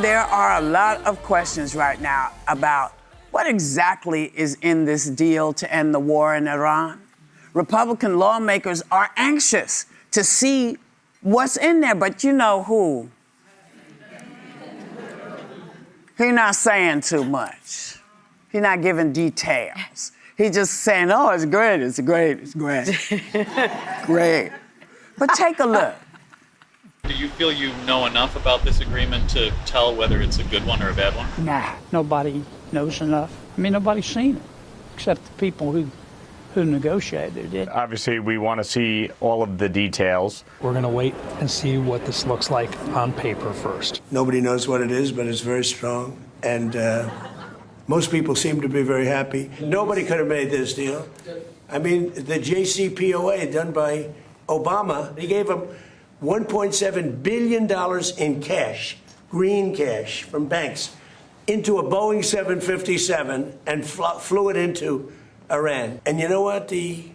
There are a lot of questions right now about what exactly is in this deal to end the war in Iran. Republican lawmakers are anxious to see what's in there, but you know who? He's not saying too much. He's not giving details. He's just saying, oh, it's great, it's great, it's great. Great. But take a look. Do you feel you know enough about this agreement to tell whether it's a good one or a bad one? Nah, nobody knows enough. I mean, nobody's seen it, except the people who negotiated it. Obviously, we want to see all of the details. We're going to wait and see what this looks like on paper first. Nobody knows what it is, but it's very strong. And most people seem to be very happy. Nobody could have made this deal. I mean, the JCPOA done by Obama, he gave them $1.7 billion in cash, green cash from banks, into a Boeing 757 and flew it into Iran. And you know what the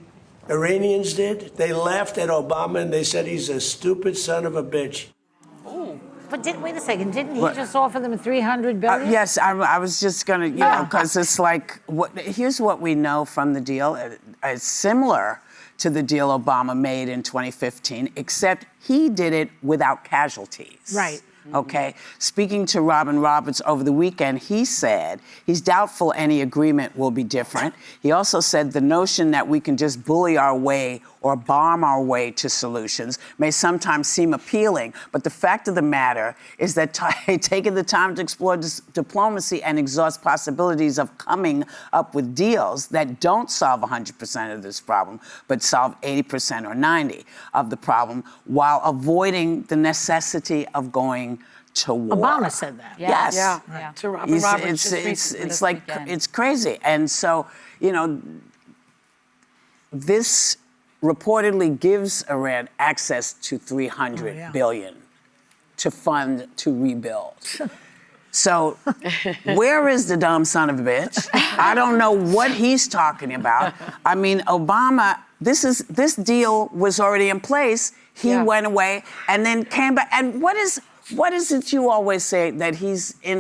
Iranians did? They laughed at Obama and they said he's a stupid son of a bitch. But wait a second, didn't he just offer them $300 billion? Yes, I was just gonna, you know, because it's like, here's what we know from the deal. It's similar to the deal Obama made in 2015, except he did it without casualties. Right. Okay? Speaking to Robin Roberts over the weekend, he said he's doubtful any agreement will be different. He also said the notion that we can just bully our way or bomb our way to solutions may sometimes seem appealing, but the fact of the matter is that taking the time to explore diplomacy and exhaust possibilities of coming up with deals that don't solve 100% of this problem, but solve 80% or 90% of the problem while avoiding the necessity of going to war. Obama said that. Yes. Yeah. To Robin Roberts. It's like, it's crazy. And so, you know, this reportedly gives Iran access to $300 billion to fund to rebuild. So where is the dumb son of a bitch? I don't know what he's talking about. I mean, Obama, this deal was already in place. He went away and then came back. And what is it you always say that he's in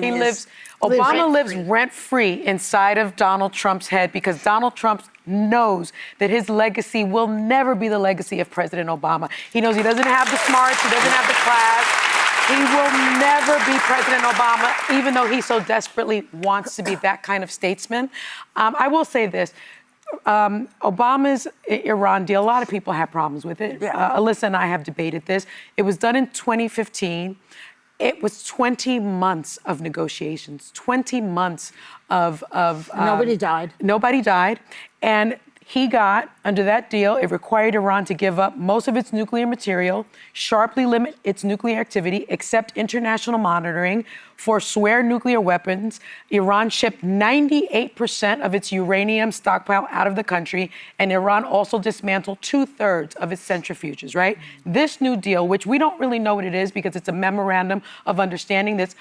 Obama lives rent-free inside of Donald Trump's head because Donald Trump knows that his legacy will never be the legacy of President Obama. He knows he doesn't have the smarts, he doesn't have the class. He will never be President Obama, even though he so desperately wants to be that kind of statesman. I will say this. Obama's Iran deal, a lot of people have problems with it. Alyssa and I have debated this. It was done in 2015. It was 20 months of negotiations, 20 months of Nobody died. Nobody died. And he got, under that deal, it required Iran to give up most of its nuclear material, sharply limit its nuclear activity, accept international monitoring, forswear nuclear weapons. Iran shipped 98% of its uranium stockpile out of the country, and Iran also dismantled 2/3 of its centrifuges, right? This new deal, which we don't really know what it is because it's a memorandum of understanding that's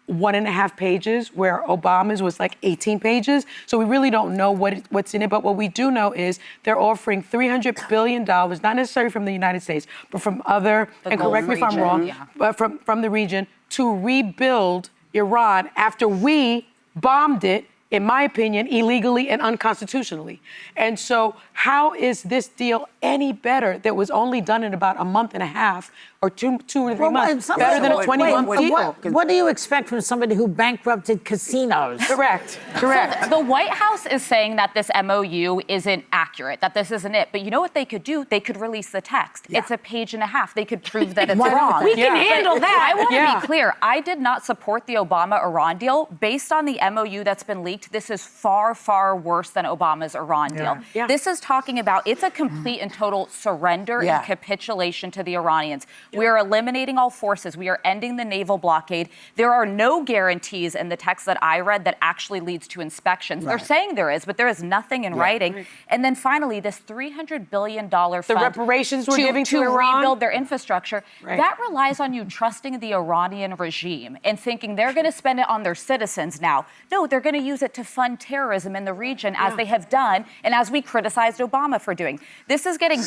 1.5 pages, where Obama's was like 18 pages. So we really don't know what's in it. But what we do know is they're offering $300 billion, not necessarily from the United States, but from other, and correct me if I'm wrong, but from the region, to rebuild Iran after we bombed it, in my opinion, illegally and unconstitutionally. And so how is this deal any better that was only done in about a month and a half or two or three months, better than a 20-month deal? What do you expect from somebody who bankrupted casinos? Correct. So the White House is saying that this MOU isn't accurate, that this isn't it. But you know what they could do? They could release the text. It's a page and a half. They could prove that it's wrong. We can handle that. I want to be clear. I did not support the Obama-Iran deal. Based on the MOU that's been leaked, this is far, far worse than Obama's Iran deal. This is talking about, it's a complete and total surrender and capitulation to the Iranians. We are eliminating all forces. We are ending the naval blockade. There are no guarantees in the text that I read that actually leads to inspections. They're saying there is, but there is nothing in writing. And then finally, this $300 billion fund the reparations we're giving to Iran? Rebuild their infrastructure, that relies on you trusting the Iranian regime and thinking they're going to spend it on their citizens now. No, they're going to use it to fund terrorism in the region as they have done and as we criticized Obama for doing. This is getting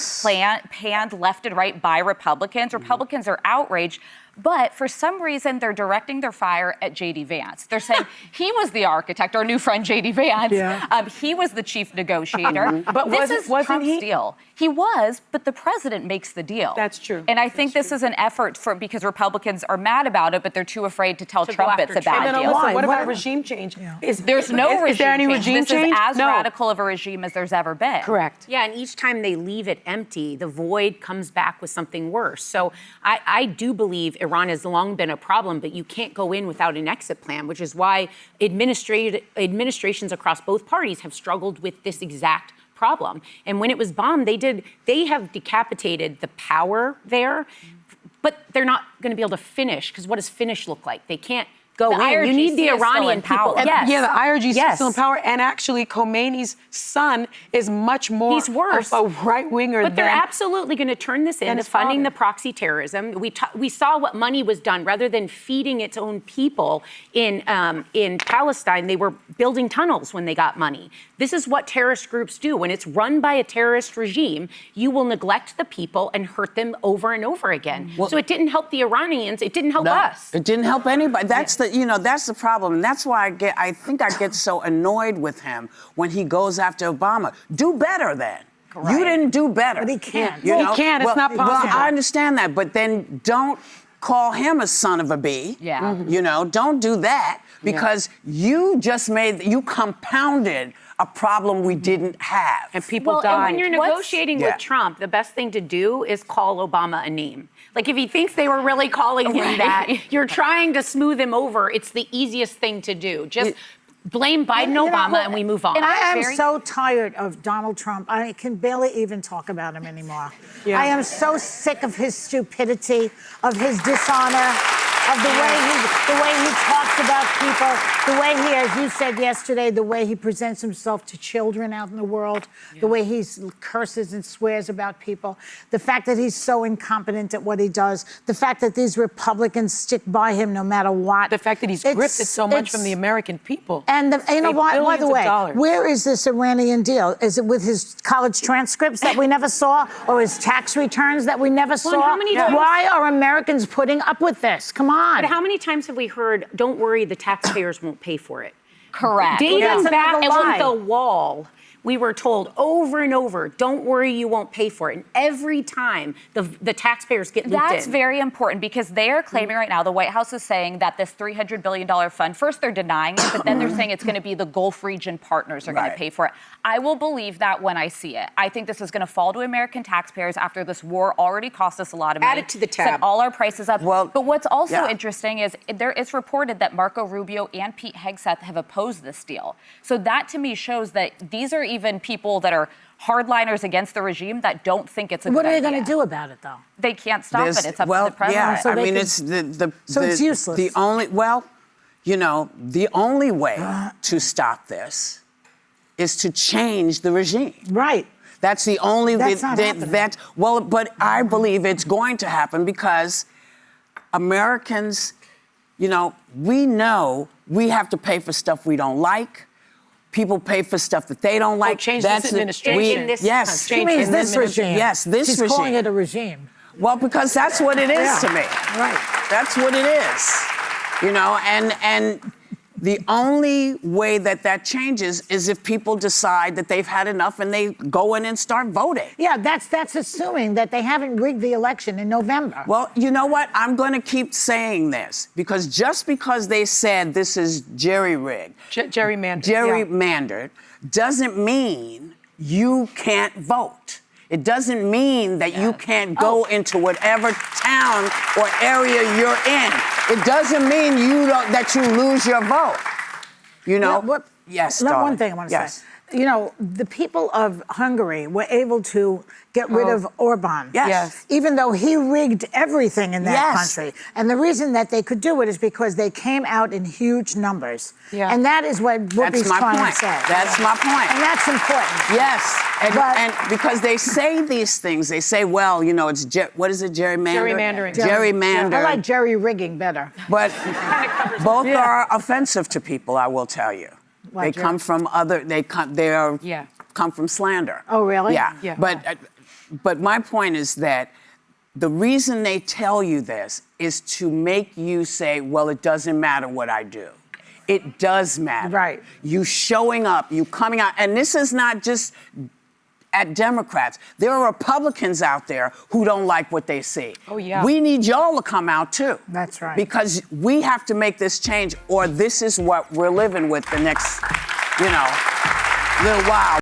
panned left and right by Republicans. Republicans are outraged. But for some reason, they're directing their fire at J.D. Vance. They're saying he was the architect, our new friend J.D. Vance. Yeah. He was the chief negotiator. But this wasn't is Trump's he? deal. He was, but the president makes the deal. That's true. And I think this is an effort because Republicans are mad about it, but they're too afraid to tell Trump it's a bad And deal. Alyssa, what about regime change? There's no regime Is there any change. regime this change? is as No. radical of a regime as there's ever been. Correct. Yeah, and each time they leave it empty, the void comes back with something worse. So I do believe Iran has long been a problem, but you can't go in without an exit plan, which is why administrations across both parties have struggled with this exact problem. And when it was bombed, they have decapitated the power there, but they're not going to be able to finish, because what does finish look like? They can't go The in. You need the IRGC is still Iranian in people. power. Yes. Yeah, the IRGC is Yes. still in power, and actually Khomeini's son is much more He's worse. of a right-winger But they're than... absolutely going to turn this than into his funding father. the proxy terrorism. We saw what money was done. Rather than feeding its own people in Palestine, they were building tunnels when they got money. This is what terrorist groups do. When it's run by a terrorist regime, you will neglect the people and hurt them over and over again. So it didn't help the Iranians. It didn't help us. It didn't help anybody. That's that's the problem. And that's why I think I get so annoyed with him when he goes after Obama. Do better then. You didn't do better. But he can't. You know? He can't. It's not possible. Well, I understand that, but then don't call him a son of a bee. Yeah. You know, don't do that, because you compounded a problem we didn't have. And people Well, died. and when you're negotiating Yeah. with Trump, the best thing to do is call Obama a name. Like, if he thinks they were really calling him that, you're trying to smooth him over. It's the easiest thing to do. Just blame Biden, Obama, and we move on. And I am so tired of Donald Trump. I can barely even talk about him anymore. Yeah. I am so sick of his stupidity, of his dishonor, of the way he talks about people, the way he, as you said yesterday, the way he presents himself to children out in the world, the way he curses and swears about people, the fact that he's so incompetent at what he does, the fact that these Republicans stick by him no matter what. The fact that he's grifted so much from the American people. And you know what? By the way, dollars. where is this Iranian deal? Is it with his college transcripts that we never saw, or his tax returns that we never saw? how many times- Why are Americans putting up with this? Come on. But how many times have we heard, don't worry, the taxpayers won't pay for it? Correct. Dating That's back another on lie. the wall, we were told over and over, don't worry, you won't pay for it. And every time, the taxpayers get looped That's in. very important, because they are claiming right now, the White House is saying that this $300 billion fund, first they're denying it, but then they're saying it's going to be the Gulf region partners are going to Right. pay for it. I will believe that when I see it. I think this is going to fall to American taxpayers after this war already cost us a lot of money. Add it to the tab. Sent all our prices up. Well, but what's also yeah. interesting is it's reported that Marco Rubio and Pete Hegseth have opposed this deal. So that to me shows that these are even people that are hardliners against the regime that don't think it's a What good are they idea. going to do about it, though? They can't stop There's- it. It's up well, to the president. Yeah, So I they mean, could- it's the So it's useless. The only the only way to stop this is to change the regime. Right. That's the only That's not happening. but I believe it's going to happen, because Americans, we know we have to pay for stuff we don't like. People pay for stuff that they don't like. change this administration. In this yes. She means this regime. Yes, this She's regime. calling it a regime. Well, because that's what it is to me. Right. That's what it is. And the only way that changes is if people decide that they've had enough and they go in and start voting. Yeah, that's assuming that they haven't rigged the election in November. Well, you know what? I'm going to keep saying this, because just because they said this is jerry-rigged, gerrymandered, doesn't mean you can't vote. It doesn't mean that you can't go into whatever town or area you're in. It doesn't mean that you lose your vote. Yes, One darling. thing I want to Yes. say. The people of Hungary were able to get rid of Orban. Yes. Even though he rigged everything in that Yes. country. And the reason that they could do it is because they came out in huge numbers. Yeah. And that is what Whoopi's my trying point. to say. That's my point. And that's important. Yes, But- and because they say these things, they say, well, it's what is it, gerrymandering? Gerrymander. I like jerry rigging better. But both are offensive to people, I will tell you. Why, They come from come from slander. Oh, really? Yeah. Yeah. But my point is that the reason they tell you this is to make you say, well, it doesn't matter what I do. It does matter. Right. You showing up, you coming out, and this is not just at Democrats. There are Republicans out there who don't like what they see. Oh, yeah. We need y'all to come out too. That's right. Because we have to make this change, or this is what we're living with the next, little while.